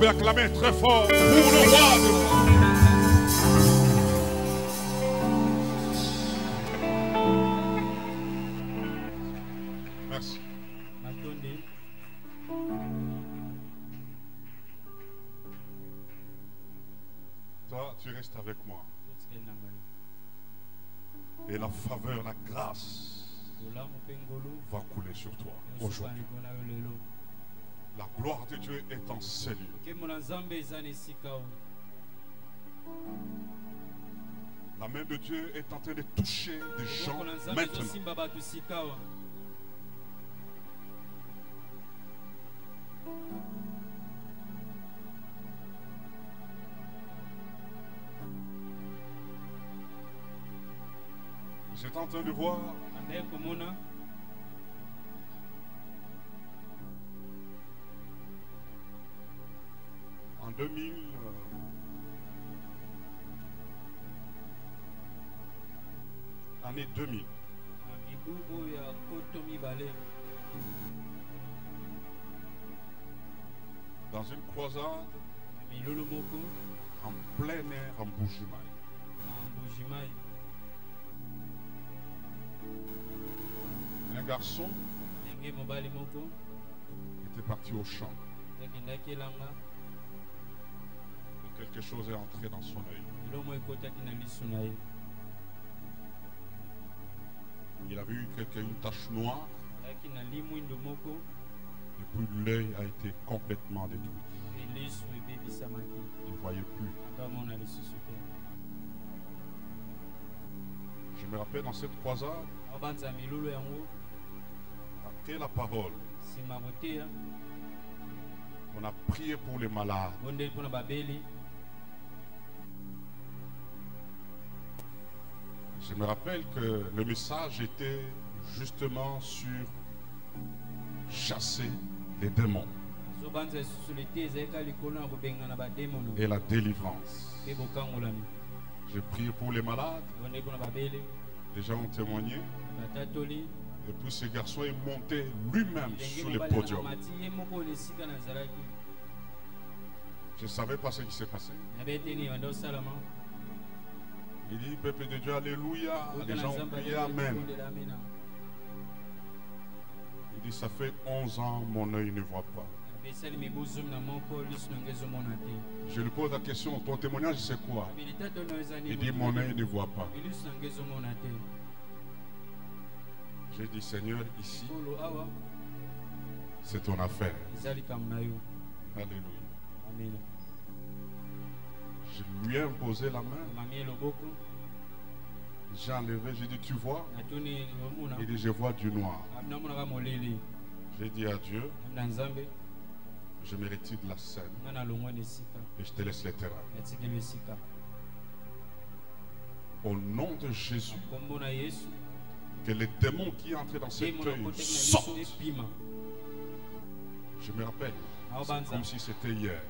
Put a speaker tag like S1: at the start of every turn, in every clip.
S1: pouvez acclamer très fort pour le roi de gloire. Merci. Toi, tu restes avec moi. Et la faveur, la grâce va couler sur toi aujourd'hui. La gloire de Dieu est en ces lieux. La main de Dieu est en train de toucher des gens maintenant. J'étais en train de voir en 2000, année 2000, dans une croisade en plein air en Bujimaï. Un garçon était parti au champ. Et quelque chose est entré dans son œil. Il a vu une tache noire. Et puis l'œil a été complètement détruit. Il ne voyait plus. Je me rappelle dans cette croisade, après la parole, on a prié pour les malades. Je me rappelle que le message était justement sur chasser les démons et la délivrance. J'ai prié pour les malades. Les gens ont témoigné. Et puis ce garçon est monté lui-même sur le podium. Je ne savais pas ce qui s'est passé. Il dit, peuple de Dieu, alléluia. Les gens ont prié amen. Il dit, ça fait 11 ans, mon œil ne voit pas. Je lui pose la question, ton témoignage c'est quoi? Il dit, mon œil ne voit pas. J'ai dit, Seigneur, ici, c'est ton affaire. Alléluia. Je lui ai imposé la main. J'ai enlevé, j'ai dit, tu vois? Il dit, je vois du noir. J'ai dit à Dieu, je me retire de la scène et je te laisse les terrains. Au nom de Jésus, que les démons qui entrent dans cet œil sortent. Je me rappelle, c'est comme si c'était hier.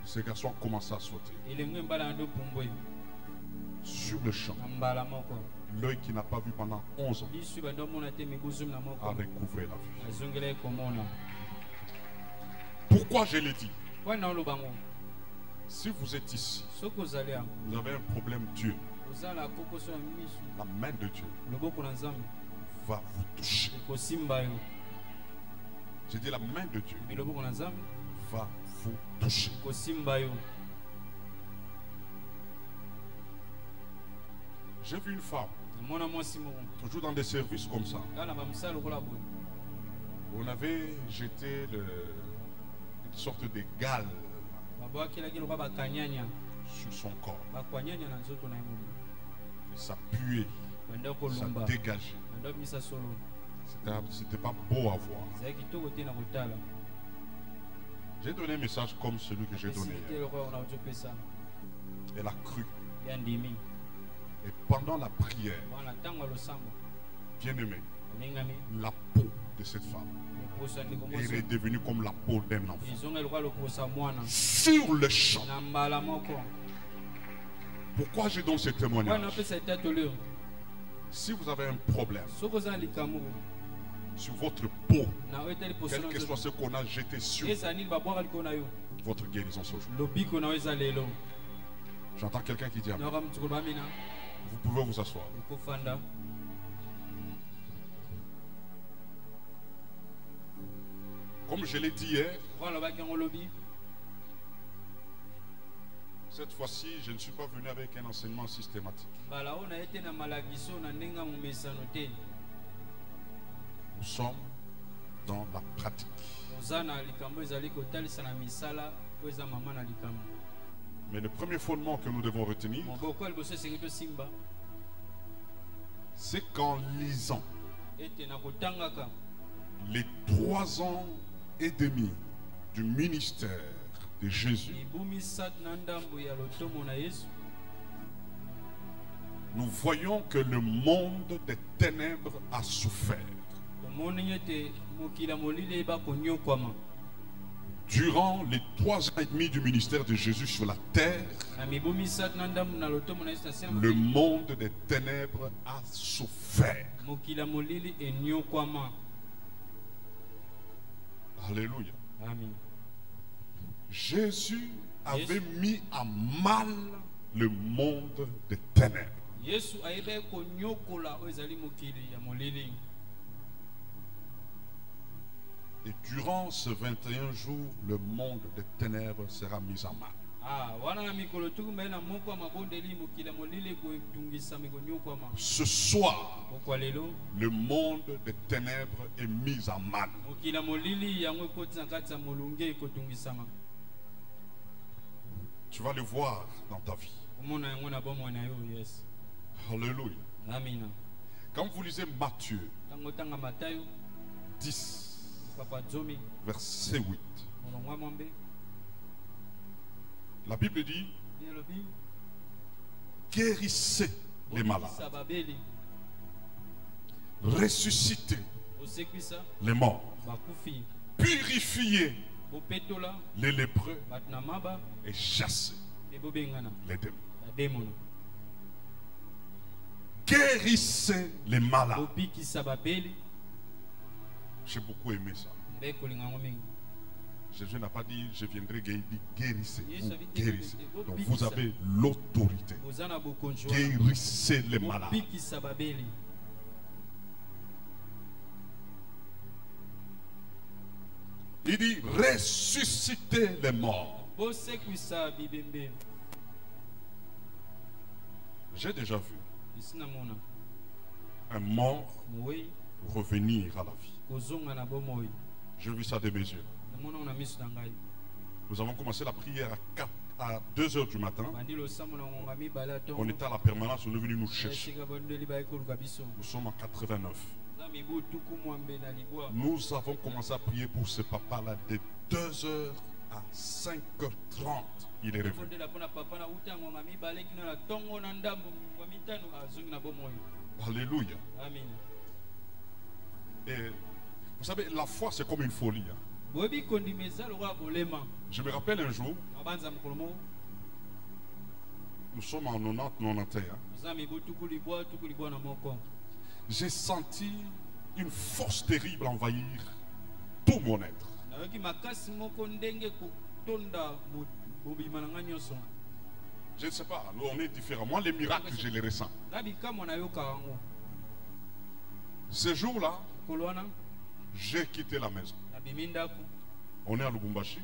S1: Ce garçon a commencé à sauter. Sur le champ, l'œil qu'il n'a pas vu pendant 11 ans a recouvré la vue. Pourquoi je l'ai dit? Si vous êtes ici, vous avez un problème, Dieu, la main de Dieu va vous toucher. J'ai dit la main de Dieu va vous toucher. J'ai vu une femme, toujours dans des services comme ça. On avait jeté une sorte de gale sur son corps. Et ça puait, ça dégageait. C'était pas beau à voir. J'ai donné un message comme celui que j'ai donné hier. Elle a cru. Et pendant la prière, bien aimé, la peau de cette femme est redevenue comme la peau d'un enfant. Sur le champ. Pourquoi je donne ce témoignage? Si vous avez un problème sur votre peau, quel que soit ce qu'on a jeté sur votre guérison ce jour. J'entends quelqu'un qui dit amen. Vous pouvez vous asseoir. Comme je l'ai dit hier, cette fois-ci, je ne suis pas venu avec un enseignement systématique. Nous sommes dans la pratique. Mais le premier fondement que nous devons retenir, c'est qu'en lisant les 3 ans et demi du ministère de Jésus, nous voyons que le monde des ténèbres a souffert. Durant les 3 ans et demi du ministère de Jésus sur la terre, le monde des ténèbres a souffert. Alléluia.
S2: Amen.
S1: Jésus avait mis à mal le monde des ténèbres. Et durant ce 21 jours, le monde des ténèbres sera mis à mal. Ce soir, le monde des ténèbres est mis à mal. Tu vas le voir dans ta vie. Alléluia.
S2: Amen.
S1: Quand vous lisez Matthieu 10, verset 8, la Bible dit: guérissez les malades, ressuscitez les morts, purifiez les lépreux et chassez les démons. Guérissez les malades. J'ai beaucoup aimé ça. Jésus n'a pas dit je viendrai guérir, guérissez. Vous guérissez. Donc vous avez l'autorité. Guérissez les malades. Il dit ressuscitez les morts. J'ai déjà vu un mort revenir à la vie. J'ai vu ça de mes yeux. Nous avons commencé la prière à 2 h du matin. On était à la permanence, on est venu nous chercher. Nous sommes en 89. Nous avons commencé à prier pour ce papa-là de 2 h à 5h30. Il est revenu. Alléluia.
S2: Amen.
S1: Et vous savez, la foi c'est comme une folie. Je me rappelle un jour, nous sommes en 90-91. J'ai senti une force terrible envahir tout mon être. Je ne sais pas, on est différents. Moi, les miracles, je les ressens. Ce jour-là, j'ai quitté la maison. On est à Lubumbashi.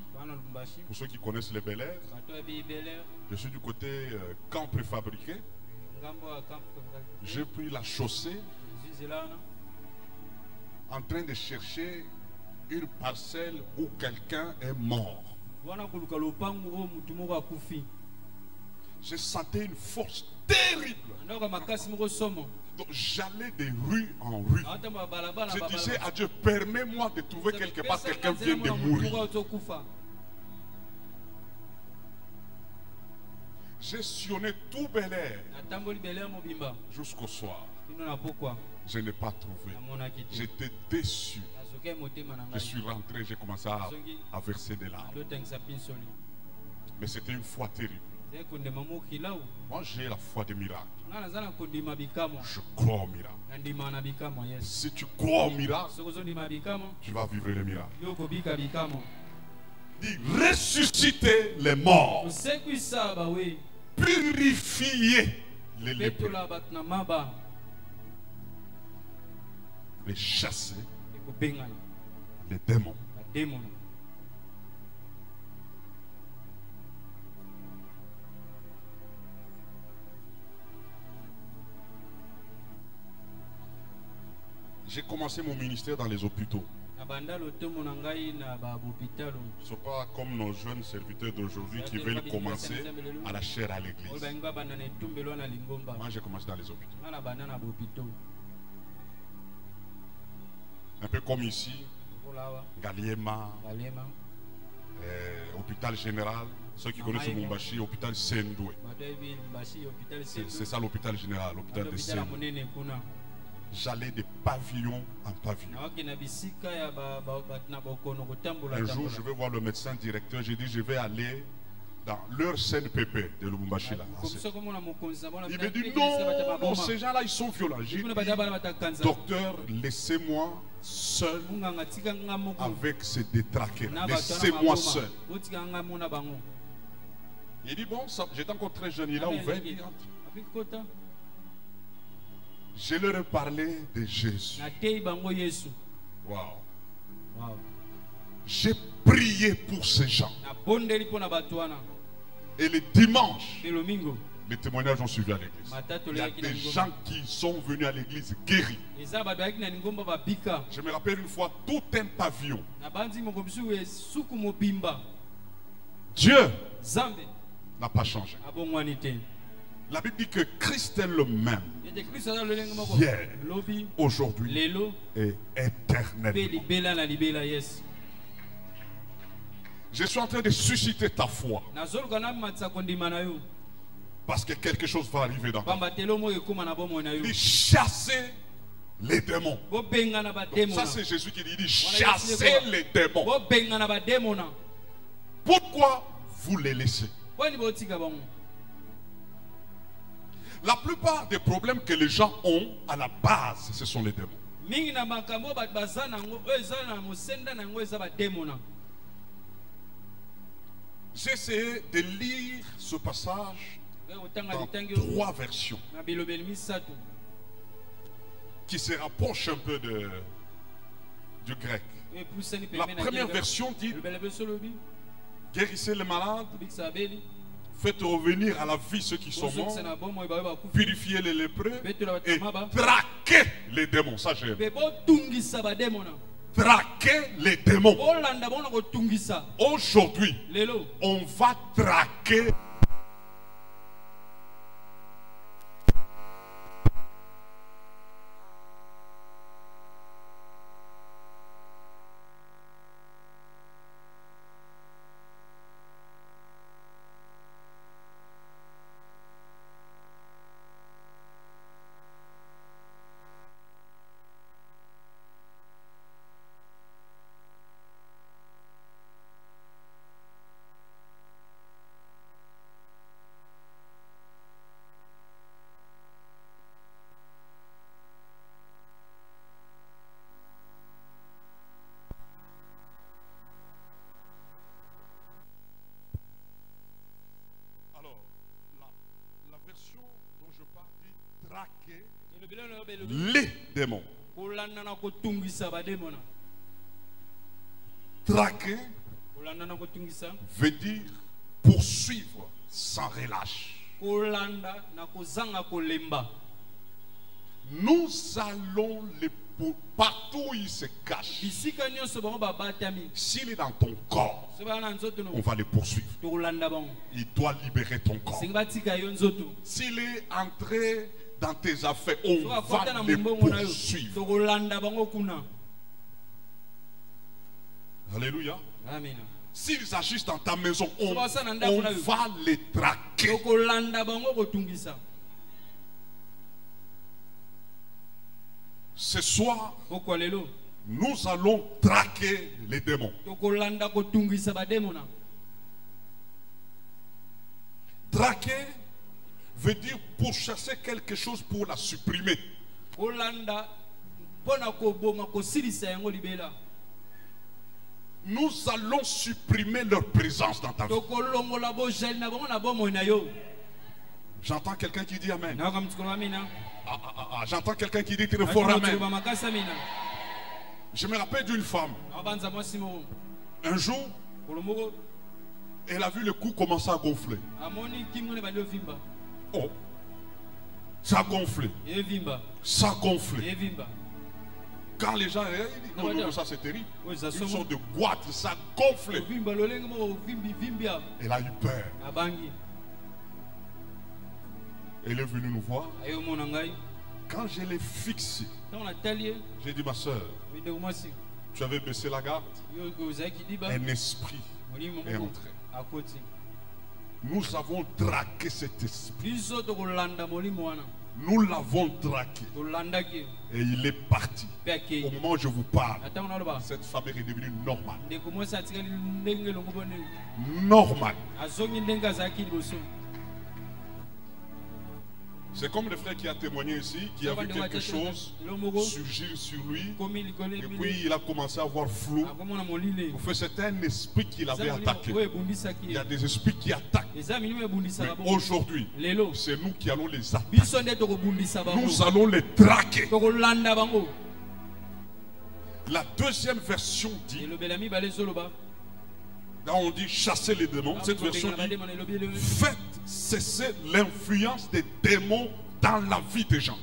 S1: Pour ceux qui connaissent les Bel Air, je suis du côté camp préfabriqué. J'ai pris la chaussée en train de chercher une parcelle où quelqu'un est mort. J'ai senti une force terrible. Donc j'allais de rue en rue. Je disais à Dieu, permets-moi de trouver quelque part quelqu'un vient de mourir. J'ai sillonné tout Bel Air jusqu'au soir. Je n'ai pas trouvé. J'étais déçu. Je suis rentré, j'ai commencé à verser des larmes. Mais c'était une foi terrible. Moi j'ai la foi des miracles. Je crois au miracle. Si tu crois au miracle, tu vas vivre le miracle. Dis ressusciter les morts, purifier les lépreux, les chasser les démons. J'ai commencé mon ministère dans les hôpitaux. Ce n'est pas comme nos jeunes serviteurs d'aujourd'hui qui veulent commencer à la chair à l'église. Moi, j'ai commencé dans les hôpitaux. Un peu comme ici, Galiema, hôpital général. Ceux qui connaissent Mumbashi, hôpital Sendoué. C'est ça l'hôpital général, l'hôpital de Sendoué. J'allais de pavillon en pavillon. Un jour, je vais voir le médecin directeur. J'ai dit, je vais aller dans leur CNPP de Lubumbashi. Il me dit, non, ces gens-là, ils sont violents. J'ai dit, docteur, laissez-moi seul avec ces détraqués. Laissez-moi seul. Il dit, bon, j'étais encore très jeune. Il a ouvert. Je leur ai parlé de Jésus. Wow. J'ai prié pour ces gens. Et le dimanche, les témoignages ont suivi à l'église. Il y a des gens qui sont venus à l'église guéris. Je me rappelle une fois, tout un pavillon. Dieu n'a pas changé. La Bible dit que Christ est le même hier, aujourd'hui et éternellement. Je suis en train de susciter ta foi. Parce que quelque chose va arriver dans ta vie. Il chasser les démons. Donc ça c'est Jésus qui dit, chasser les démons. Pourquoi vous les laissez? La plupart des problèmes que les gens ont à la base, ce sont les démons. J'ai essayé de lire ce passage dans 3 versions qui se rapprochent un peu du grec. La première version dit, guérissez les malades, faites revenir à la vie ceux qui sont morts, purifiez les lépreux et traquez les démons. Ça j'aime. Traquer les démons. Aujourd'hui, on va traquer. Les démons. Traquer veut dire poursuivre sans relâche. Nous allons les partout où il se cache. S'il est dans ton corps, on va les poursuivre. Il doit libérer ton corps. S'il est entré dans tes affaires, on va les poursuivre. Alléluia. Amen. S'ils agissent dans ta maison, on va les traquer. Ce soir, nous allons traquer les démons. Traquer veut dire pourchasser quelque chose pour la supprimer. Nous allons supprimer leur présence dans ta vie. J'entends quelqu'un qui dit Amen. J'entends quelqu'un qui dit très fort Amen. Je me rappelle d'une femme. Un jour, elle a vu le cou commencer à gonfler. Oh, ça a gonflé. Ça a gonflé. Quand les gens disent non, non, ça c'est terrible. Une sorte de boîte, ça a gonflé. Elle a eu peur. Elle est venue nous voir. Quand je l'ai fixée, j'ai dit ma soeur, tu avais baissé la garde. Un esprit est entré. Nous avons traqué cet esprit. Nous l'avons traqué. Et il est parti. Au moment où je vous parle, cette femme est devenue normale. Normale. C'est comme le frère qui a témoigné ici, qui a vu quelque chose surgir sur lui. Et puis il a commencé à voir flou. En fait, c'était un esprit qui l'avait attaqué. Il y a des esprits qui attaquent. Mais aujourd'hui, c'est nous qui allons les attaquer. Nous allons les traquer. La deuxième version dit, là on dit chasser les démons. Cette version dit, faites cesser l'influence des démons dans la vie des gens.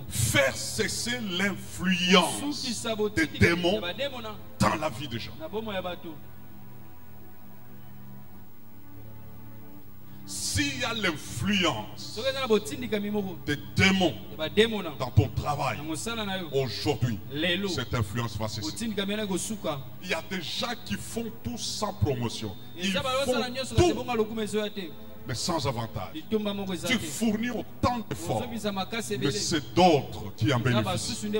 S1: Faire cesser l'influence des démons dans la vie des gens. S'il y a l'influence des démons dans ton travail, aujourd'hui, cette influence va cesser. Il y a des gens qui font tout sans promotion. Ils font tout, mais sans avantage. Tu fournis autant d'efforts, mais c'est d'autres qui en bénéficient.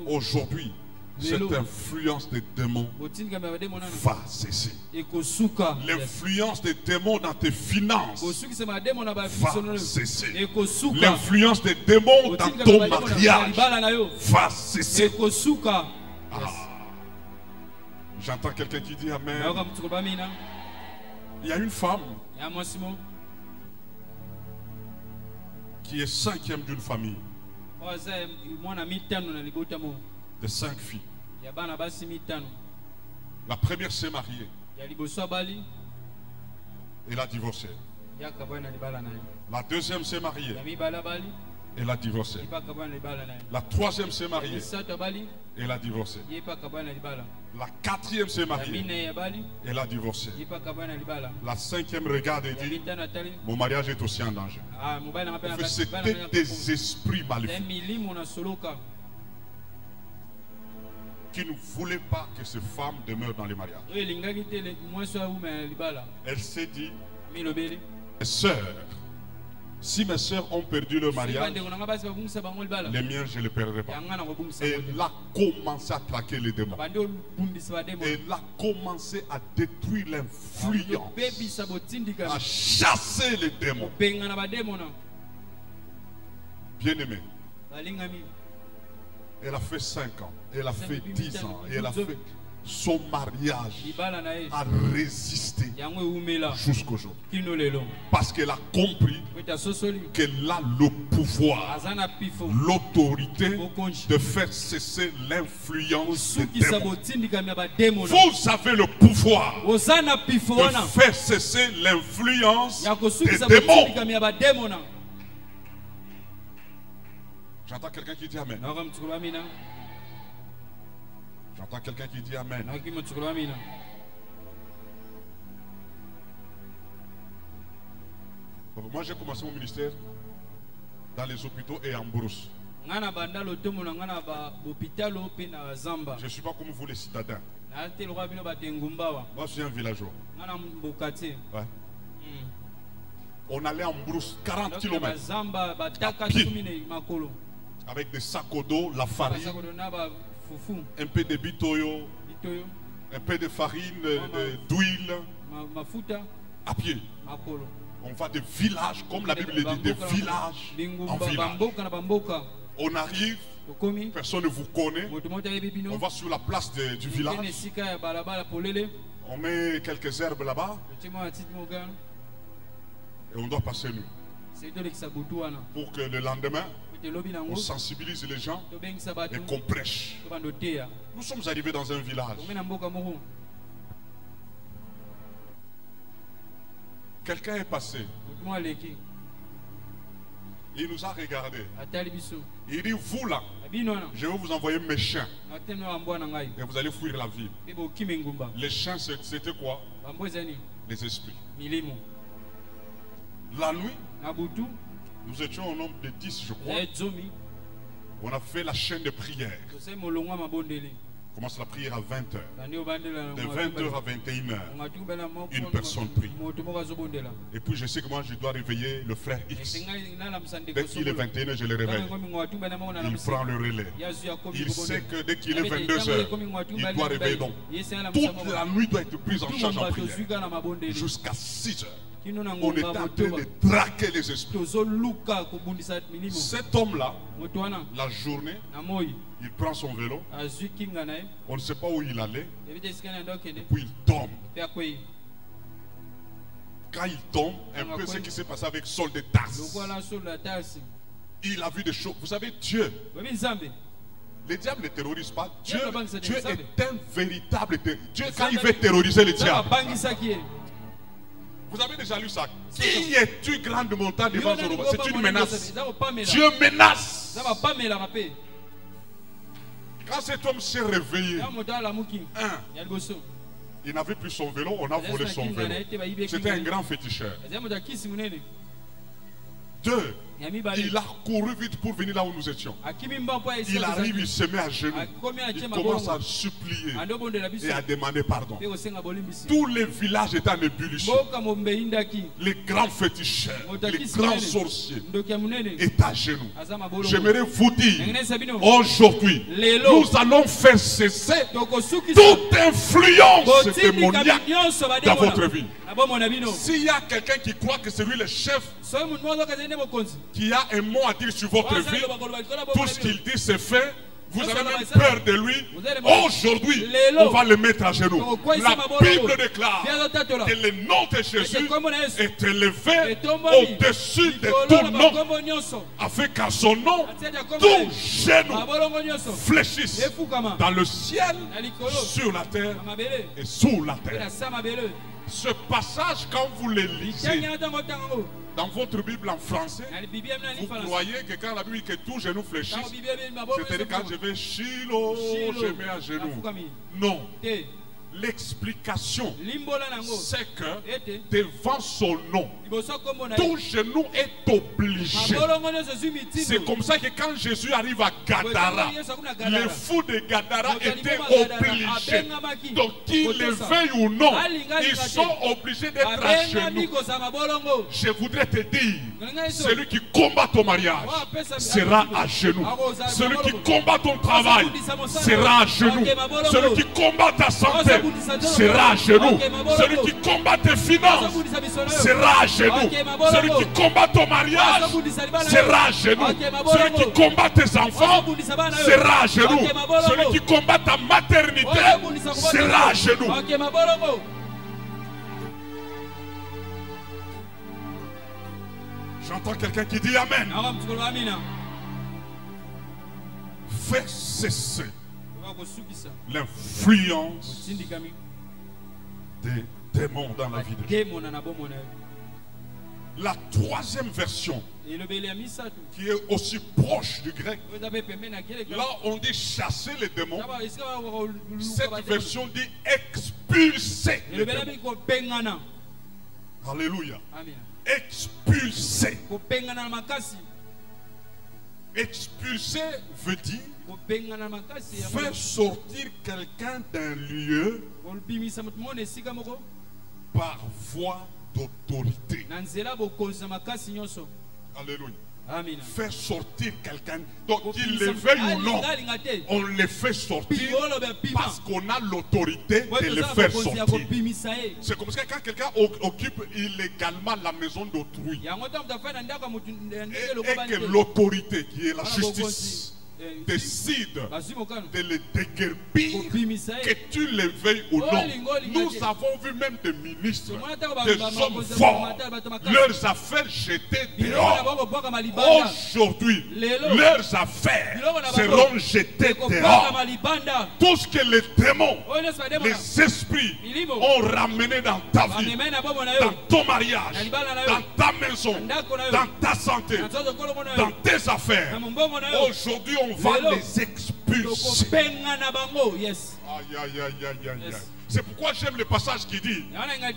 S1: Aujourd'hui, cette influence des démons va cesser. L'influence des démons dans tes finances va cesser. L'influence des démons dans ton mariage va cesser. J'entends quelqu'un qui dit Amen. Il y a une femme qui est cinquième d'une famille de 5 filles. La première s'est mariée. Elle a divorcé. La deuxième s'est mariée. Elle a divorcé. La troisième s'est mariée. Elle a divorcé. La quatrième s'est mariée. Elle a divorcé. La cinquième regarde et dit, mon mariage est aussi en danger. C'était des esprits maléfiques qui ne voulaient pas que ces femmes demeurent dans les mariages. Elle s'est dit, mes sœurs, si mes sœurs ont perdu leur mariage, les miens je ne les perdrai pas. Et elle a commencé à traquer les démons. Elle a commencé à détruire l'influence, à chasser les démons. Bien-aimé, elle a fait 5 ans, elle a fait 10 ans, et elle a fait son mariage a résisté jusqu'aujourd'hui. Parce qu'elle a compris qu'elle a le pouvoir, l'autorité de faire cesser l'influence des démons. Vous avez le pouvoir de faire cesser l'influence des démons. J'entends quelqu'un qui dit Amen. J'entends quelqu'un qui dit Amen. Moi j'ai commencé mon ministère dans les hôpitaux et en brousse. Je ne suis pas comme vous les citadins. Moi je suis un villageois. Ouais. On allait en brousse 40 km à pied, avec des sacs au dos, la farine, un peu de bitoyo, un peu de farine, d'huile, à pied. On va de village, comme la Bible le dit, de village en village. On arrive, personne ne vous connaît. On va sur la place du village. On met quelques herbes là-bas. Et on doit passer nous. Pour que le lendemain, on sensibilise les gens et qu'on prêche. Nous sommes arrivés dans un village. Quelqu'un est passé. Il nous a regardé. Il dit, vous là, je vais vous envoyer mes chiens. Et vous allez fuir la ville. Les chiens, c'était quoi? Les esprits. La nuit, nous étions au nombre de 10, je crois. On a fait la chaîne de prière. On commence la prière à 20h. De 20h à 21h, une personne prie. Et puis je sais que moi je dois réveiller le frère X. Dès qu'il est 21h, je le réveille. Il prend le relais. Il sait que dès qu'il est 22h, il doit réveiller. Donc toute la nuit doit être prise en charge en prière. Jusqu'à 6h. On est en train de traquer les esprits. Cet homme-là, la journée, il prend son vélo. On ne sait pas où il allait. Et puis il tombe. Quand il tombe, un peu ce qui s'est passé avec Saul de Tarse. Il a vu des choses. Vous savez, Dieu, le diable ne terrorise pas. Dieu est un véritable terroriste. Dieu, quand il veut terroriser le diable, vous avez déjà lu ça? Qui es-tu, grande montagne devant Zorobabel? C'est une menace. Dieu menace. Quand cet homme s'est réveillé, il n'avait plus son vélo, on a volé son vélo. C'était un grand féticheur. 2. Il a couru vite pour venir là où nous étions. Il arrive, il se met à genoux. Il commence à supplier et à demander pardon. Tous les villages étaient en ébullition. Les grands féticheurs, les grands sorciers étaient à genoux. J'aimerais vous dire, aujourd'hui, nous allons faire cesser toute influence démoniaque dans votre vie. S'il y a quelqu'un qui croit que c'est lui le chef, qui a un mot à dire sur votre vie, tout ce qu'il dit c'est fait. Vous avez même peur de lui. Aujourd'hui, on va le mettre à genoux. La Bible déclare que le nom de Jésus est élevé au-dessus de tout nom, afin qu'à son nom, tout genou fléchisse dans le ciel, sur la terre et sous la terre. Ce passage, quand vous le lisez dans votre Bible en français, vous croyez que quand la Bible dit que tout genou fléchisse, c'est-à-dire quand je vais Shiloh, je mets à genoux. Non. L'explication, c'est que devant son nom, tout genou est obligé. C'est comme ça que quand Jésus arrive à Gadara, les fous de Gadara étaient obligés. Donc qu'ils le veuillent ou non, ils sont obligés d'être à genoux. Je voudrais te dire, celui qui combat ton mariage sera à genoux. Celui qui combat ton travail sera à genoux. Celui qui combat ta santé sera à genoux. Celui qui combat tes finances sera à genoux. Celui qui combat ton mariage sera à genoux. Celui qui combat tes enfants sera à genoux. Celui qui combat ta maternité sera à genoux. J'entends quelqu'un qui dit Amen. Fais cesser l'influence des démons dans la vie de Dieu. La troisième version, qui est aussi proche du grec, là on dit chasser les démons. Cette version dit expulser les démons. Alléluia. Expulser. Expulser veut dire faire sortir quelqu'un d'un lieu par voie d'autorité. Alléluia. faire sortir quelqu'un. Donc qu'il le veuille ou non, on le fait sortir parce qu'on a l'autorité de le faire sortir. C'est comme ça que quand quelqu'un occupe illégalement la maison d'autrui et que l'autorité qui est la justice décide de le déguerpir, que tu le veuilles ou non. Nous avons vu même des ministres, des hommes forts, leurs affaires jetées dehors. Aujourd'hui, leurs affaires seront jetées dehors. Tout ce que les démons, les esprits ont ramené dans ta vie, dans ton mariage, dans ta maison, dans ta santé, dans tes affaires, aujourd'hui on va les expulser.
S2: Yes.
S1: Aïe, aïe, aïe, aïe, aïe. C'est pourquoi j'aime le passage qui dit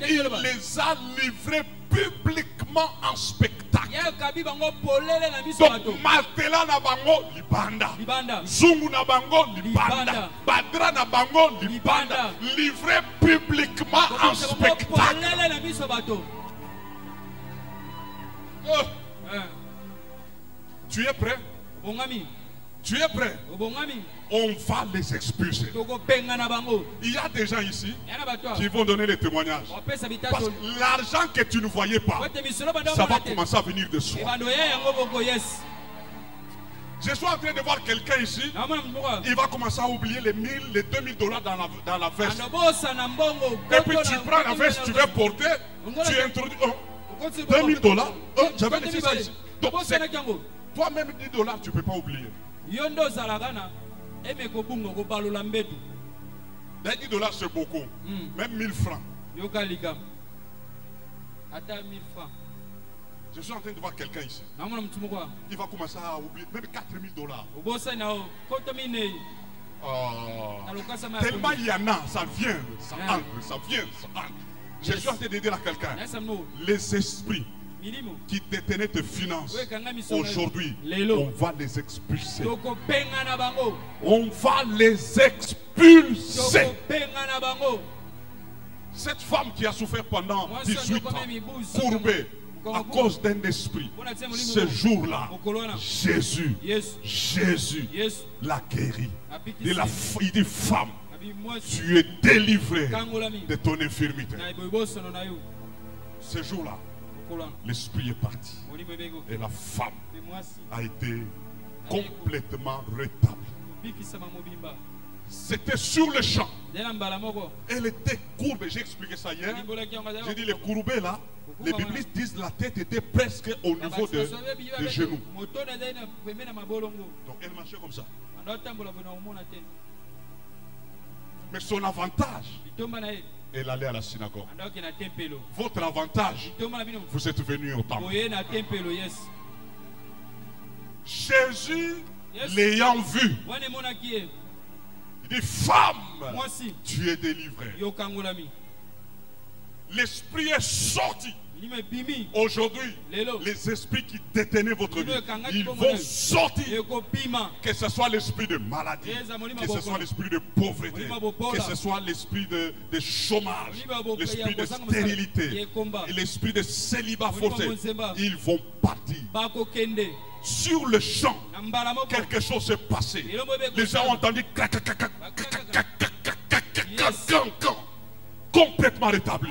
S1: il les a livrés publiquement en spectacle. Donc Matela na bango libanda, Zungu na bango libanda, Badra na bango libanda, livrés publiquement en spectacle. Tu es prêt? Tu es prêt? On va les expulser. Il y a des gens ici qui vont donner les témoignages. Parce que l'argent que tu ne voyais pas, ça va commencer à venir de soi. Je suis en train de voir quelqu'un ici, il va commencer à oublier les 1000, les 2000 dollars dans la veste. Et puis tu prends la veste, tu veux porter, tu introduis 2000 dollars. J'avais laissé ça ici. Donc toi-même 10 dollars, tu ne peux pas oublier. Les 10 dollars c'est beaucoup. Même 1000 francs. Je suis en train de voir quelqu'un ici. Il va commencer à oublier même 4000 dollars. Tellement il y en a, ça vient, ça entre, ça vient, ça entre. Je suis en train de dire à quelqu'un, les esprits qui détenaient tes finances, aujourd'hui, on va les expulser. On va les expulser. Cette femme qui a souffert pendant 18 ans, courbée, à cause d'un esprit, ce jour-là, Jésus l'a guéri. Il dit, femme, tu es délivrée de ton infirmité. Ce jour-là, l'esprit est parti et la femme a été complètement rétablie. C'était sur le champ. Elle était courbée. J'ai expliqué ça hier. J'ai dit les courbés là, les biblistes disent la tête était presque au niveau des genoux. Donc elle marchait comme ça. Mais son avantage, elle allait à la synagogue. Votre avantage, vous êtes venu au temple. Jésus, l'ayant vu, il dit, femme, tu es délivrée. L'esprit est sorti. Aujourd'hui, les esprits qui détenaient votre vie, ils vont sortir. Que ce soit l'esprit de maladie, que ce soit l'esprit de pauvreté, que ce soit l'esprit de chômage, l'esprit de stérilité, l'esprit de célibat forcé, ils vont partir. Sur le champ, quelque chose s'est passé. Les gens ont entendu complètement rétabli.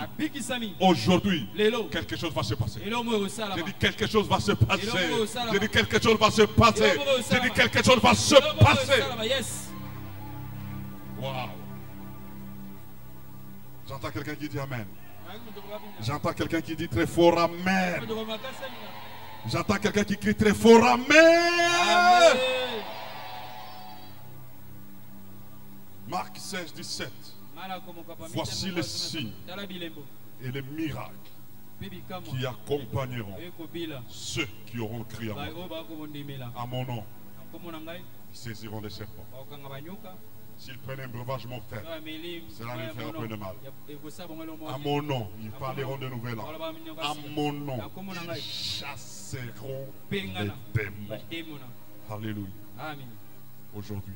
S1: Aujourd'hui, quelque chose va se passer. J'ai dit quelque chose va se passer. J'ai dit quelque chose va se passer. J'ai dit quelque chose va se passer. Wow. J'entends quelqu'un qui dit Amen. J'entends quelqu'un qui dit très fort Amen. J'entends quelqu'un qui crie très fort Amen. Marc 16, 17. Voici les signes et les miracles qui accompagneront ceux qui auront crié à mon nom. Ils saisiront des serpents. S'ils prennent un breuvage mortel, cela ne fera peu de mal. À mon nom, ils parleront de nouvelles langues. À mon nom, ils chasseront les démons. Alléluia. Aujourd'hui,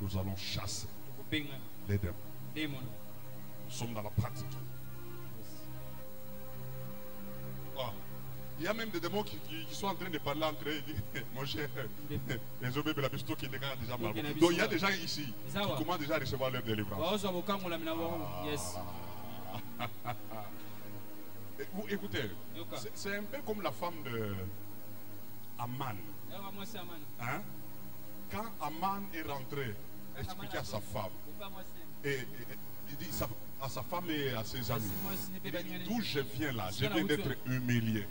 S1: nous allons chasser les démons. Nous sommes dans la pratique. Oh. Il y a même des démons qui sont en train de parler entre eux. Mon cher, les obés de la pisto qui déjà mal. Donc il y a des gens ici qui commencent déjà à recevoir leur délivrance.
S2: Yes.
S1: Écoutez, c'est un peu comme la femme de Aman. Hein? Quand Aman est rentré, expliquer à sa femme, et il dit à sa femme et à ses amis, d'où je viens là, je viens d'être humilié.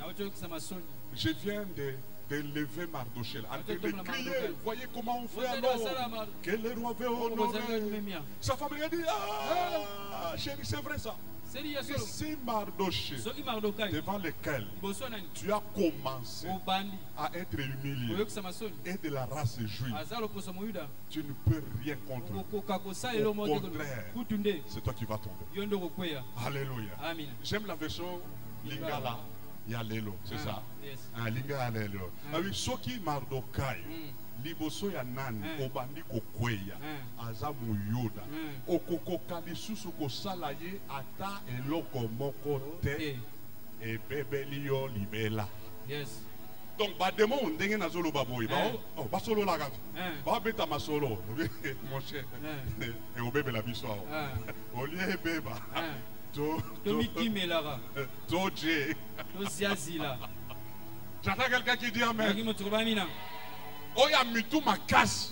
S1: Je viens de lever Mardochée, de crier. Voyez comment on fait alors que le roi veut honorer. Sa femme lui a dit, ah, chérie, c'est vrai ça. C'est Mardochée devant lequel tu as commencé à être humilié et de la race juive. Tu ne peux rien contre eux. Au contraire, c'est toi qui vas tomber. Alléluia. J'aime la version Lingala. Yalelo, c'est ça. Lingala Yalelo. Oui, Soki Mardokai. Liboso ya nani obandi kokweya aza muyoda okokoka lisusu kosala ye ata eloko moko te ebebeli yo libela.
S2: Yes.
S1: Donc bademo ndenge nazoloba boye basolola kaka babeta masolo mon cher et obebela biso olie ebeba to
S2: mikimelara
S1: to je
S2: to ziazila.
S1: J'entends quelqu'un qui dit amen. Oya mitu makasi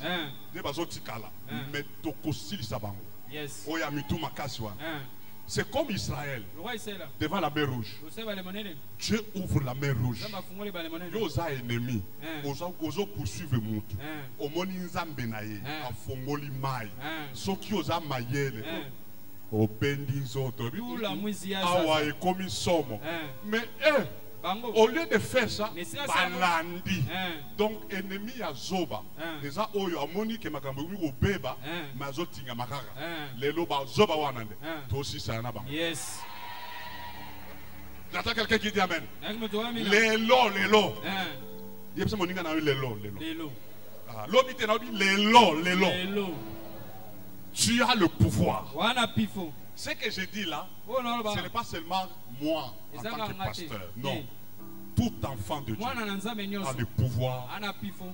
S1: de bazotikala mais tokosilisa bango.
S2: Yes.
S1: Oya mitu makasi wa. C'est comme Israël devant la mer rouge. Dieu ouvre la mer rouge. Yoza ennemi. Ozo poursuivre mutu. Omoni nzambe na ye afongoli mai. Soki oza mayele. Obendi nzoto. Awa ekomi somo. Mais au lieu de faire ça, balandi. Donc ennemi ya zoba. Déjà oyo amoni ke makambo obeba mazotinga makaka. Lelo ba zoba wanande. To aussi ça na ba.
S2: Yes.
S1: J'entends quelqu'un qui dit amen. Lelo. Yebisa moninga na lelo. L'obité na dit lelo. Tu as le pouvoir. Ce que je dis là, ce n'est pas seulement moi en tant que pasteur. Non. Tout enfant de Dieu a le pouvoir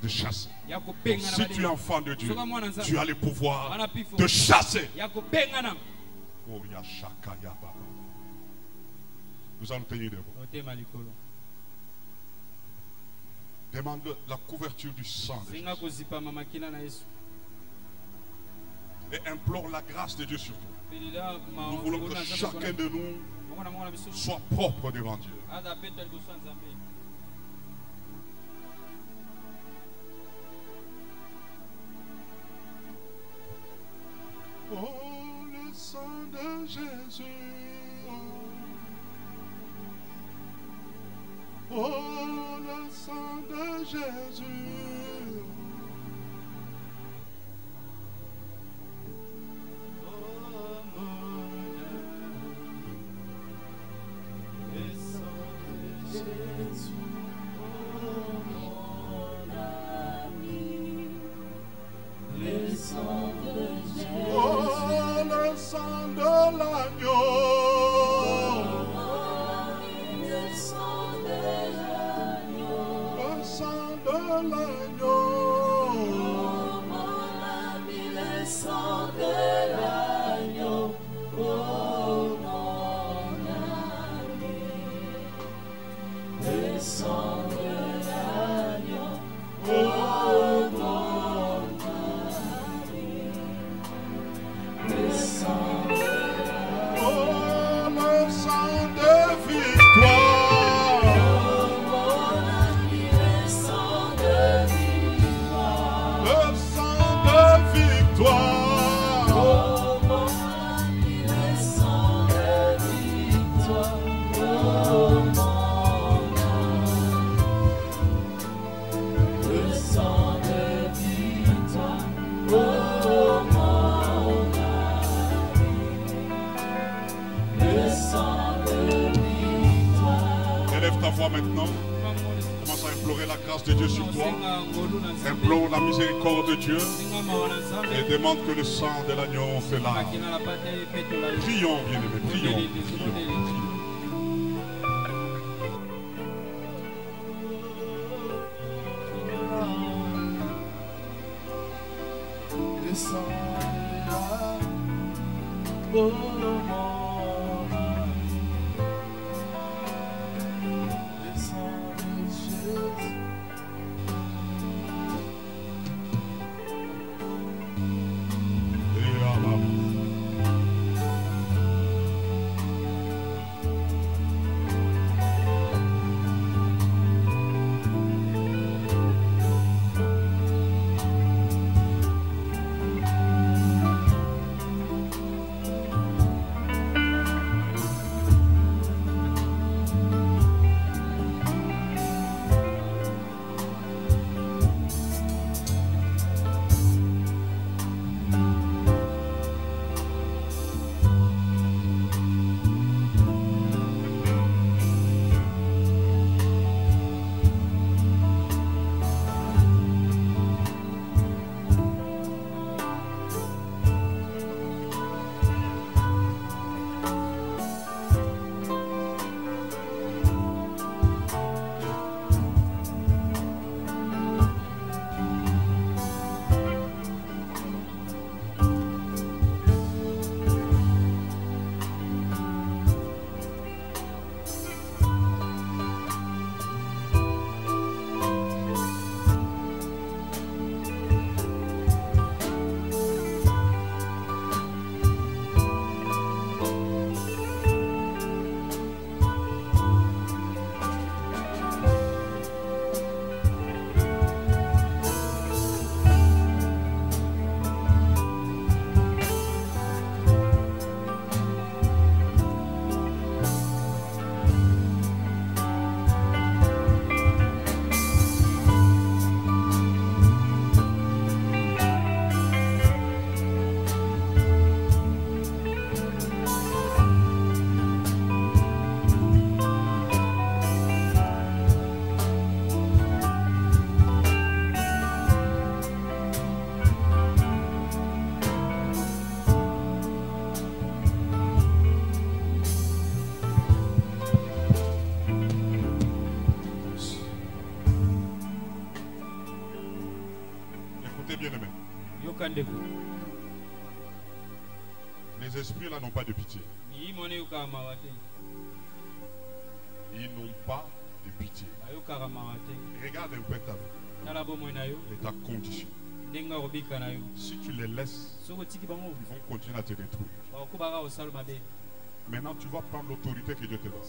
S1: de chasser. Donc, si tu es enfant de Dieu, tu as le pouvoir de chasser. Nous allons tenir debout. Demande la couverture du sang de Jésus. Et implore la grâce de Dieu sur toi. Nous voulons que chacun de nous soit propre devant Dieu. Oh, le sang de Jésus. Oh, le sang de Jésus. Maintenant, commence à implorer la grâce de Dieu sur toi. Implore la miséricorde de Dieu et demande que le sang de l'agneau se lave. Prions, bien-aimés, prions. Les esprits là n'ont pas de pitié. Ils n'ont pas de pitié. Regarde un peu ta vie et ta condition. Si tu les laisses, ils vont continuer à te détruire. Maintenant, tu vas prendre l'autorité que Dieu te donne.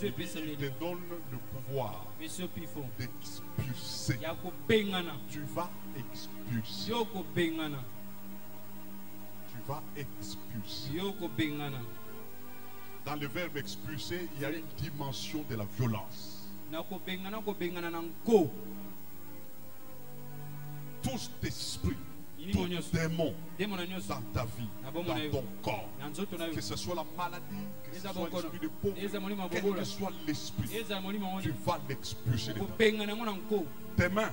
S1: Et puis, il te donne le pouvoir d'expulser. Tu vas expulser. Tu vas expulser. Dans le verbe expulser, il y a une dimension de la violence. Tous esprits, tout démon dans ta vie, dans ton corps, que ce soit la maladie, que ce soit l'esprit de pauvreté, quel que soit l'esprit, tu vas l'expulser. Tes mains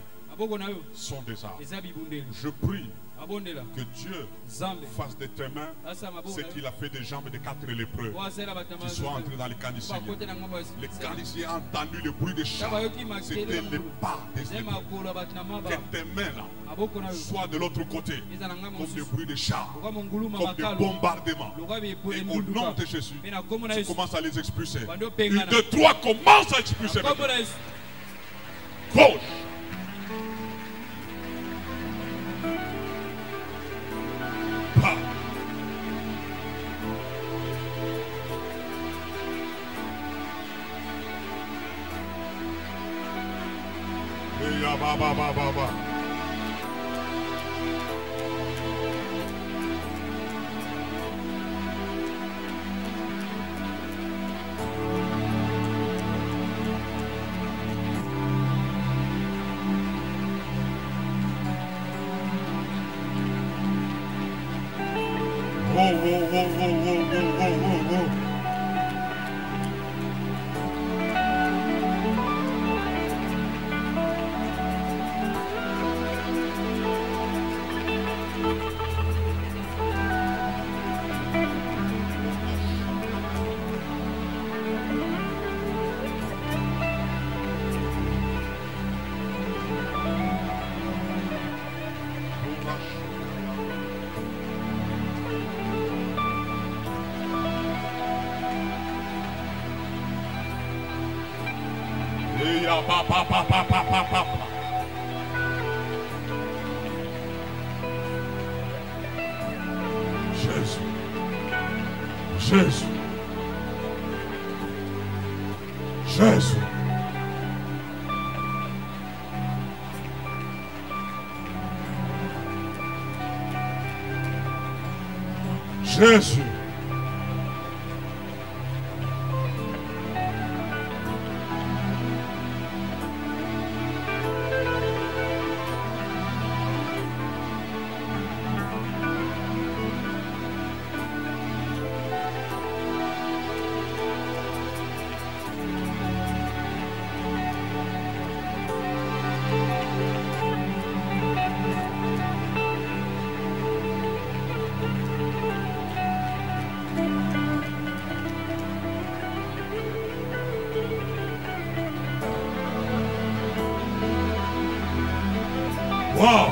S1: sont des armes. Je prie que Dieu fasse de tes mains ce qu'il a fait des jambes de 4 lépreux qui sont entrés dans les caniciers. Les caniciers ont entendu le bruit des chants. C'était les pas des ennemis. Que tes mains là soient de l'autre côté, comme des bruits de chants, comme des bombardements. Et au nom de Jésus, tu commences à les expulser. 1, 2, 3, commence à expulser. Gauche. Jésus. Jésus. Jésus. Jésus. Wow.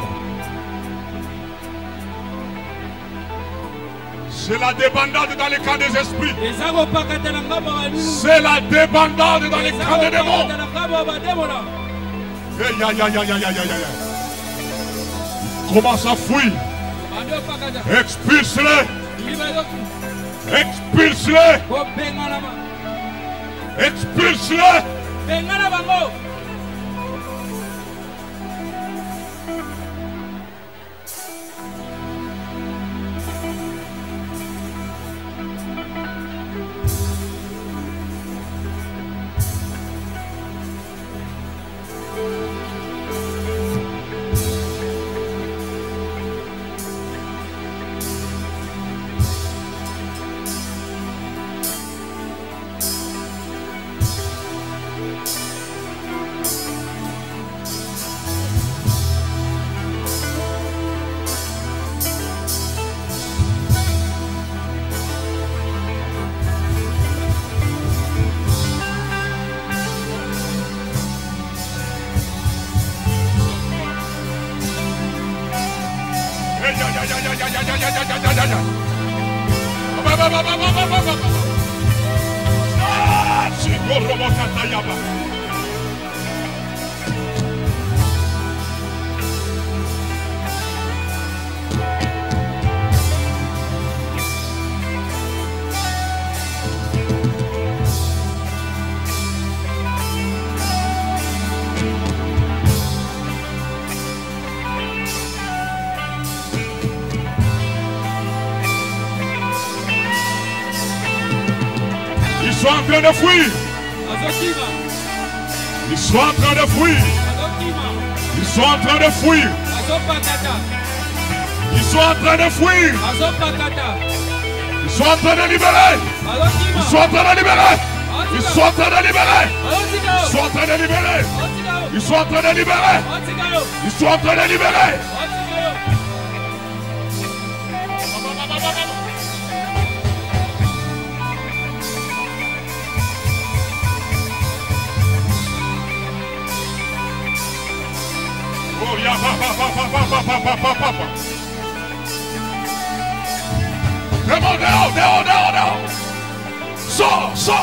S1: C'est la débandade dans les camps des esprits. C'est la débandade dans les camps des démons. Commence à fuir. Expulse-les. Expulse-les. Expulse-les. Ils sont en train de fuir. Ils sont en train de fuir. Ils sont en train de fuir. Ils sont en train de fuir. Ils sont en train de libérer. Ils sont en train de libérer. Ils sont en train de libérer. Ils sont en train de libérer. Ils sont en train de libérer. Ils sont en train de libérer. Dehors. Sors.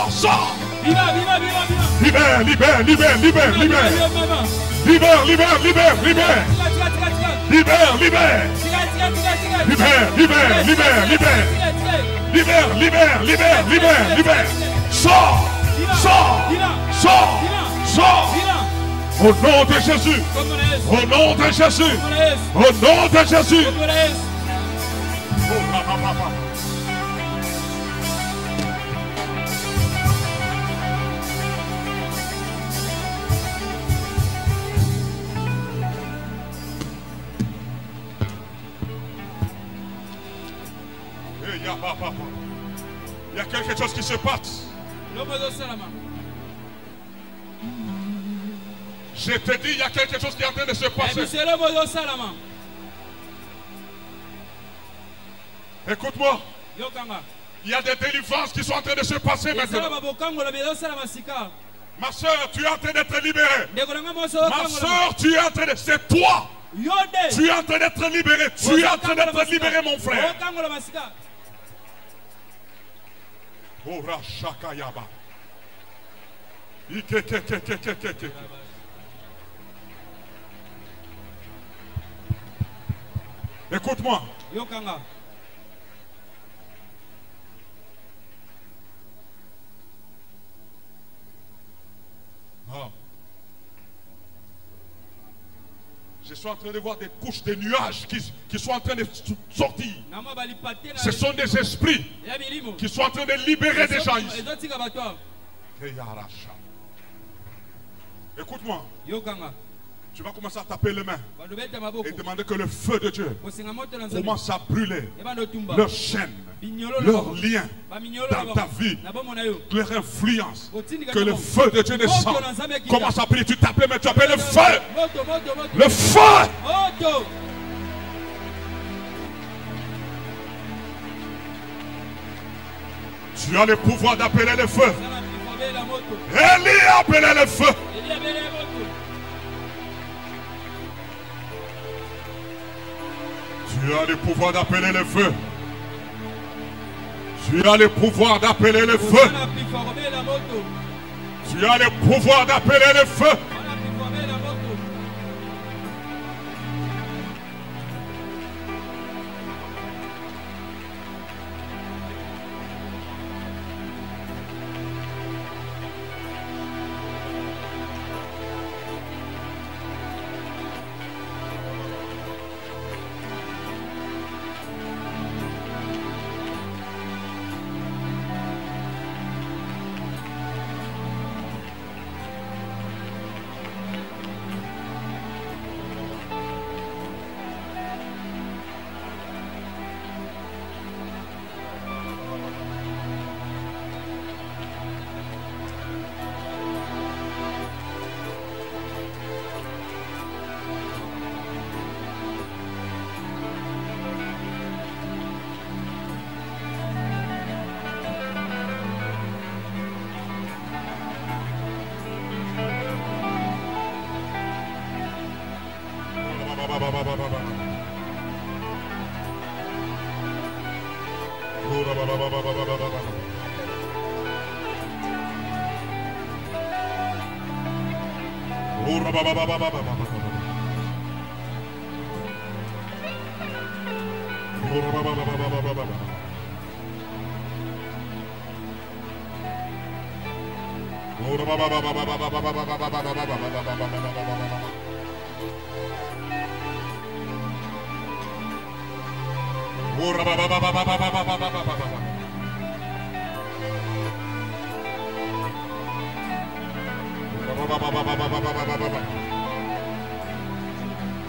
S1: Libère. Libère. Sors. Au nom de Jésus. Au nom de Jésus. Au nom de Jésus. Il y a quelque chose qui se passe. Je te dis, il y a quelque chose qui est en train de se passer. Écoute-moi. Il y a des délivrances qui sont en train de se passer maintenant. Ma soeur, tu es en train d'être libérée. Ma soeur, tu es en train de... C'est toi. Tu es en train d'être libéré. Tu es en train d'être libéré, mon frère. Écoute-moi. Oh. Je suis en train de voir des couches de nuages qui sont en train de sortir. Ce sont des esprits qui sont en train de libérer des gens ici. Écoute-moi. Tu vas commencer à taper les mains et demander que le feu de Dieu commence à brûler leurs chaînes, leurs liens dans ta vie, leur influence. Que le feu de Dieu descende. Commence à prier, tu tapes les mains, tu appelles le feu. Le feu. Tu as le pouvoir d'appeler le feu. Élie a appelé le feu. Tu as le pouvoir d'appeler le feu. Tu as le pouvoir d'appeler le feu. Tu as le pouvoir d'appeler le feu.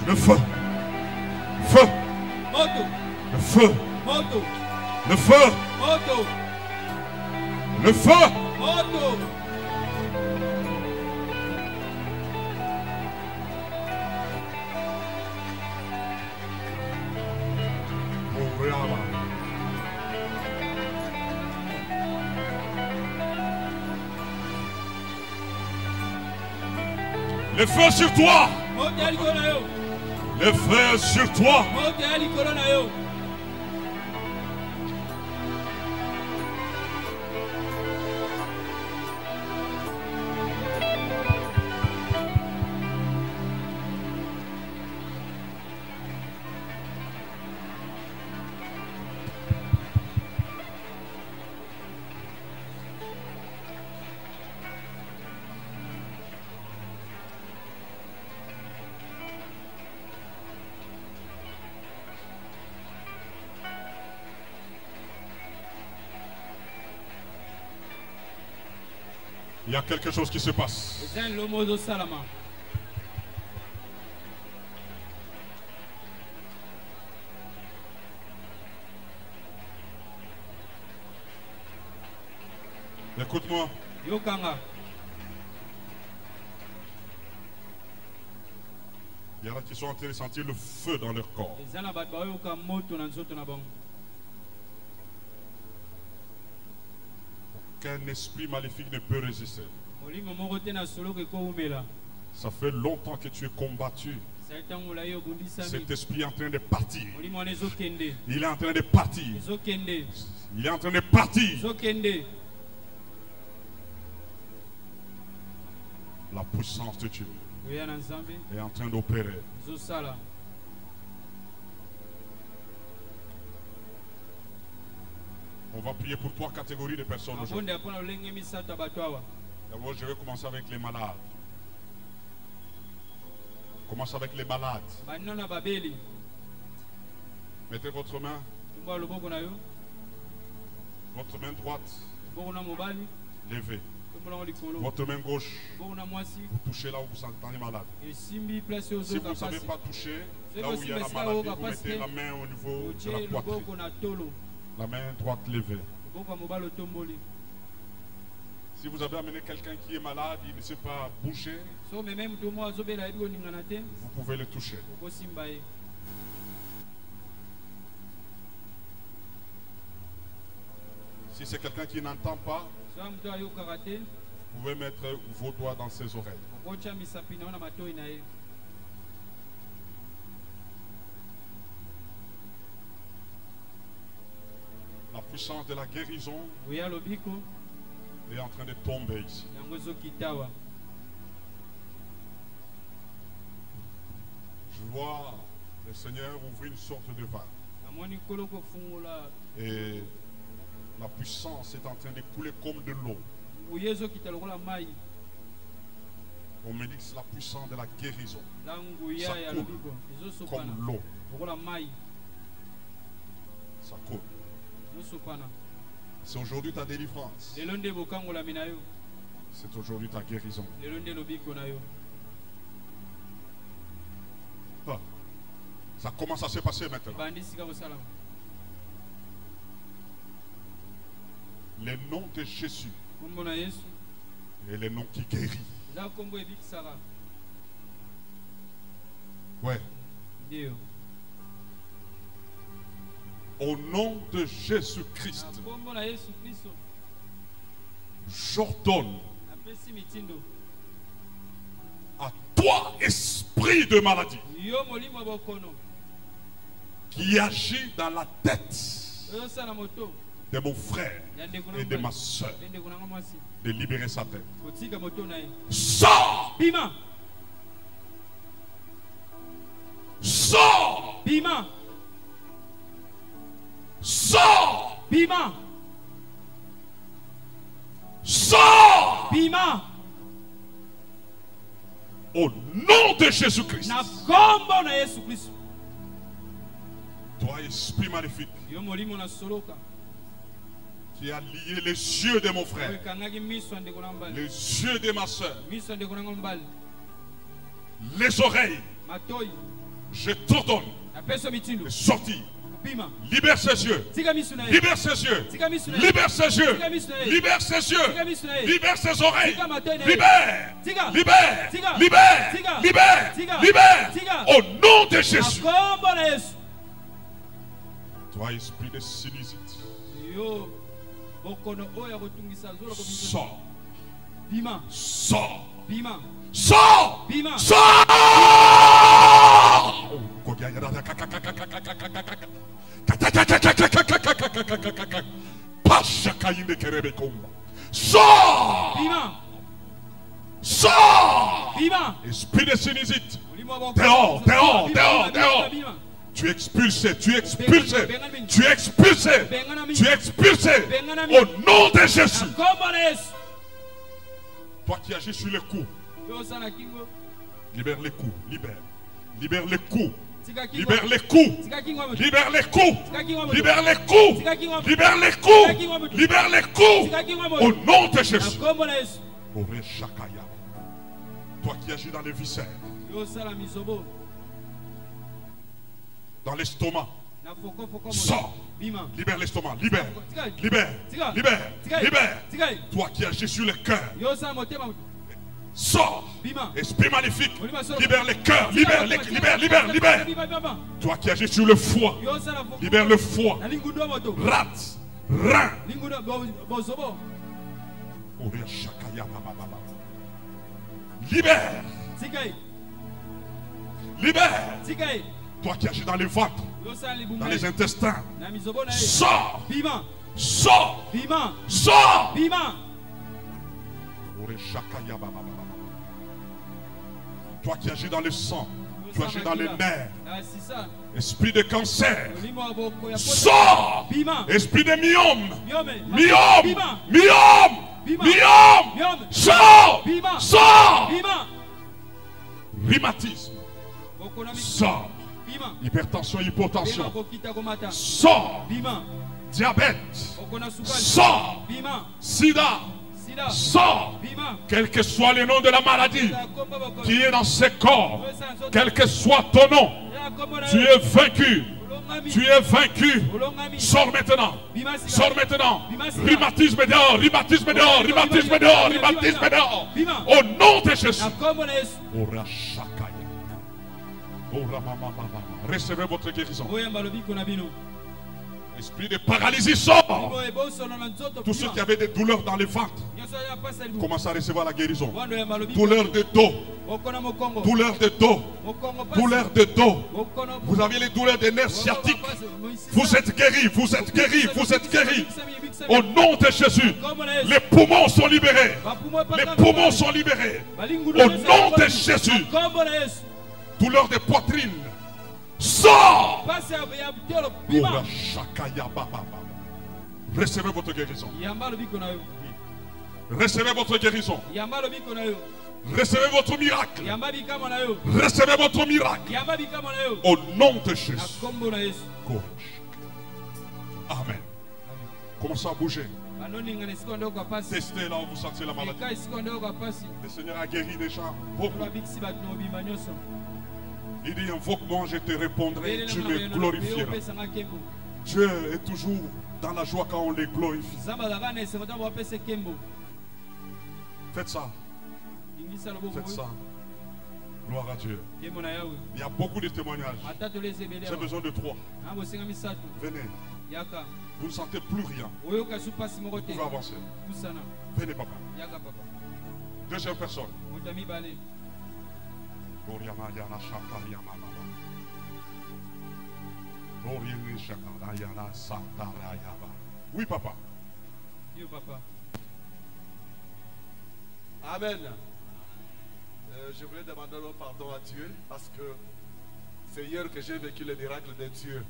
S1: Le feu. Feu. Le feu. Le feu. Le feu. Le feu sur toi. Le feu sur toi. Il y a quelque chose qui se passe. Écoute-moi. Il y en a qui sont en train de sentir le feu dans leur corps. Aucun esprit maléfique ne peut résister. Ça fait longtemps que tu es combattu. Cet esprit est en train de partir. Il est en train de partir. Il est en train de partir. La puissance de Dieu est en train d'opérer. On va prier pour 3 catégories de personnes aujourd'hui. D'abord, je vais commencer avec les malades. On commence avec les malades. Mettez votre main droite levée. Votre main gauche, vous touchez là où vous sentez malade. Si vous ne savez pas toucher, là où il y a la maladie, vous mettez la main au niveau de la poitrine. La main droite levée. Si vous avez amené quelqu'un qui est malade, il ne sait pas bouger, vous pouvez le toucher. Si c'est quelqu'un qui n'entend pas, vous pouvez mettre vos doigts dans ses oreilles. La puissance de la guérison est en train de tomber ici. Je vois le Seigneur ouvrir une sorte de vin. Et la puissance est en train de couler comme de l'eau. On me dit que c'est la puissance de la guérison. Ça coule comme l'eau. Ça coule. C'est aujourd'hui ta délivrance. C'est aujourd'hui ta guérison. Ah, ça commence à se passer maintenant. Le nom de Jésus est le nom qui guérit. Ouais. Au nom de Jésus-Christ, j'ordonne à toi, esprit de maladie, qui agit dans la tête de mon frère et de ma soeur, de libérer sa tête. Sors! Sors! Sors! Sors! Au nom de Jésus-Christ. Toi, esprit maléfique, qui a lié les yeux de mon frère, les yeux de ma soeur, les oreilles, je t'ordonne de sortir. Libère ses yeux. Libère ses yeux. Libère ses yeux. Libère ses yeux. Libère ses oreilles. Libère. Libère. Libère. Libère. Libère. Au nom de Jésus. Toi, esprit de sinusite, sors. Sors. Sors. Sors. Sors. Sors. Esprit de sinusite, dehors, dehors, dehors, dehors. Tu es expulsé, tu es expulsé, tu es expulsé, tu es expulsé au nom de Jésus. Toi qui agis sur les coups, libère les coups, libère. Libère les coups. Libère les coups. Libère les coups. Libère les coups. Libère les coups. Libère les coups. Au nom de Jésus. Toi qui agis dans les viscères, dans l'estomac, sors. Libère l'estomac. Libère. Libère. Libère. Libère. Toi qui agis sur le cœur, sors. Esprit maléfique, libère les cœurs. Libère, libère, libère, libère. Toi qui agis sur le foie, libère le foie. Rate, rein. Libère. Libère. Toi qui agis dans les ventres, dans les intestins, sors. Sors. Sors. Toi qui agis dans le sang, tu agis dans les nerfs. Esprit de cancer, sors. Esprit de myome, sors. Sors. Rhumatisme, sors. Hypertension, hypotension, sors. Diabète, sors. Sida, sors. Quel que soit le nom de la maladie qui est dans ce corps, quel que soit ton nom, tu es vaincu. Tu es vaincu. Sors maintenant. Sors maintenant. Rhumatisme dehors. Rhumatisme dehors. Rhumatisme dehors. Rhumatisme dehors. Au nom de Jésus. Recevez votre guérison. Esprit de paralysie sort. Tous ceux qui avaient des douleurs dans le ventre commencent à recevoir la guérison. Douleur de dos. Douleur de dos. Douleur de dos. Vous avez les douleurs des nerfs sciatiques. Vous êtes guéris. Vous êtes guéris. Vous êtes guéris. Au nom de Jésus. Les poumons sont libérés. Les poumons sont libérés. Au nom de Jésus. Douleur de poitrine. Sors! Recevez votre guérison. Recevez votre guérison. Recevez votre miracle. Recevez votre miracle. Au nom de Jésus. Amen. Commencez à bouger. Testez là où vous sentez la maladie. Le Seigneur a guéri des gens. Il dit, invoque-moi, je te répondrai, tu me glorifieras. Dieu est toujours dans la joie quand on les glorifie. Faites ça. Faites ça. Gloire à Dieu. Il y a beaucoup de témoignages. J'ai besoin de 3. Venez. Vous ne sentez plus rien. Vous pouvez avancer. Venez, papa. Deuxième personne. Oui, papa.
S3: Amen. Je voulais demander pardon à Dieu parce que c'est hier que j'ai vécu le miracle de Dieu.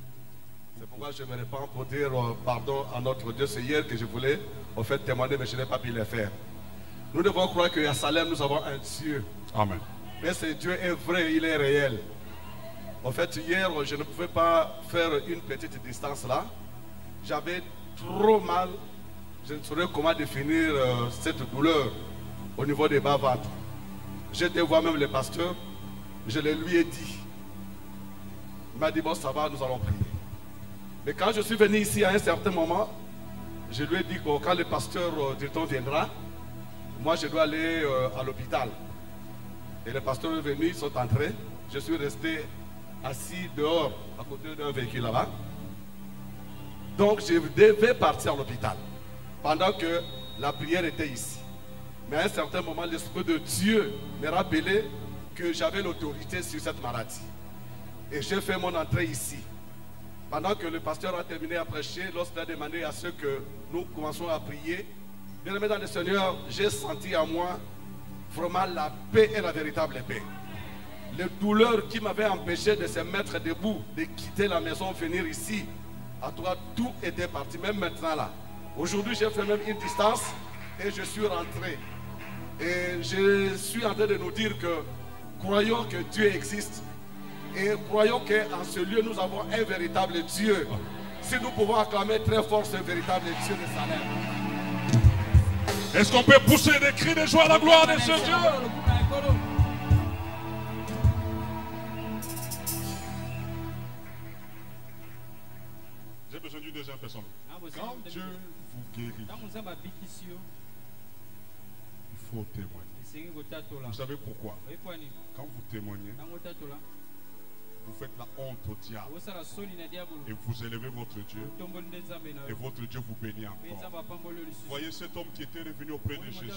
S3: C'est pourquoi je me répands pour dire pardon à notre Dieu. C'est hier que je voulais en fait témoigner, mais je n'ai pas pu le faire. Nous devons croire qu'à Salem, nous avons un Dieu.
S1: Amen.
S3: Mais ce Dieu est vrai, il est réel. En fait, hier, je ne pouvais pas faire une petite distance là. J'avais trop mal. Je ne saurais comment définir cette douleur au niveau des bas-ventres. J'étais voir même le pasteur. Je le lui ai dit. Il m'a dit, bon, ça va, nous allons prier. Mais quand je suis venu ici à un certain moment, je lui ai dit que quand le pasteur Dilton viendra, moi, je dois aller à l'hôpital. Et les pasteurs sont venus, ils sont entrés. Je suis resté assis dehors, à côté d'un véhicule là-bas. Donc je devais partir à l'hôpital, pendant que la prière était ici. Mais à un certain moment, l'Esprit de Dieu me rappelait que j'avais l'autorité sur cette maladie. Et j'ai fait mon entrée ici. Pendant que le pasteur a terminé à prêcher, lorsqu'il a demandé à ceux que nous commençons à prier, bien-aimés dans le Seigneur, j'ai senti en moi vraiment la paix et la véritable paix. Les douleurs qui m'avaient empêché de se mettre debout, de quitter la maison, venir ici, à toi, tout était parti, même maintenant là. Aujourd'hui, j'ai fait même une distance et je suis rentré. Et je suis en train de nous dire que croyons que Dieu existe et croyons qu'en ce lieu, nous avons un véritable Dieu. Si nous pouvons acclamer très fort ce véritable Dieu de Salem.
S1: Est-ce qu'on peut pousser des cris de joie à la gloire de ce Dieu? J'ai besoin d'une deuxième personne. Quand Dieu vous guérit, il faut témoigner. Vous savez pourquoi? Quand vous témoignez, vous faites la honte au diable et vous élevez votre Dieu et votre Dieu vous bénit encore. Voyez cet homme qui était revenu auprès de Jésus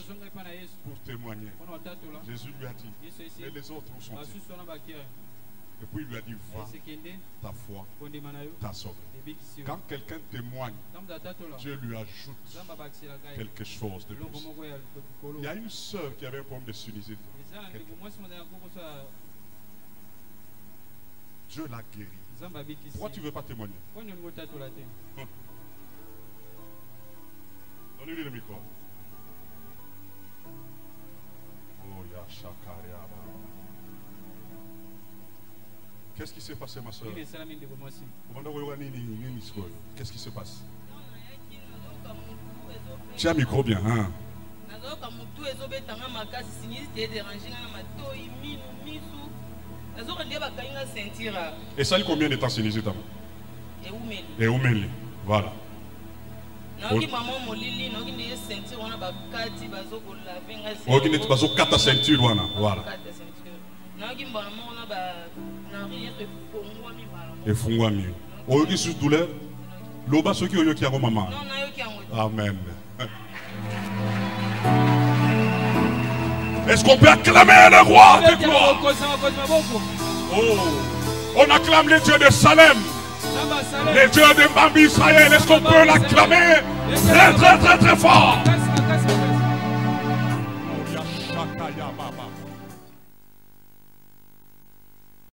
S1: pour témoigner. Jésus lui a dit, mais les autres où sont-ils? Et puis il lui a dit, va, ta foi t'a sauvé. Quand quelqu'un témoigne, Dieu lui ajoute quelque chose de plus. Il y a une sœur qui avait un problème de sinusite. Dieu l'a guéri. Pourquoi tu ne veux pas témoigner? Donnez-lui le micro. Oh, Yashakaria. Qu'est-ce qui s'est passé, ma soeur? Qu'est-ce qui se passe? Tu as un micro bien, hein? Et ça, il combien de temps c'est les états? Et Oumeli. Voilà. Voilà. Et fungwami. Oyoki sous douleur. Loba soki oyoki yango maman. Amen. Est-ce qu'on peut acclamer le roi de gloire? Oh, on acclame les dieux de Salem, les dieux de Bambi Israël. Est-ce qu'on peut l'acclamer très très très très fort?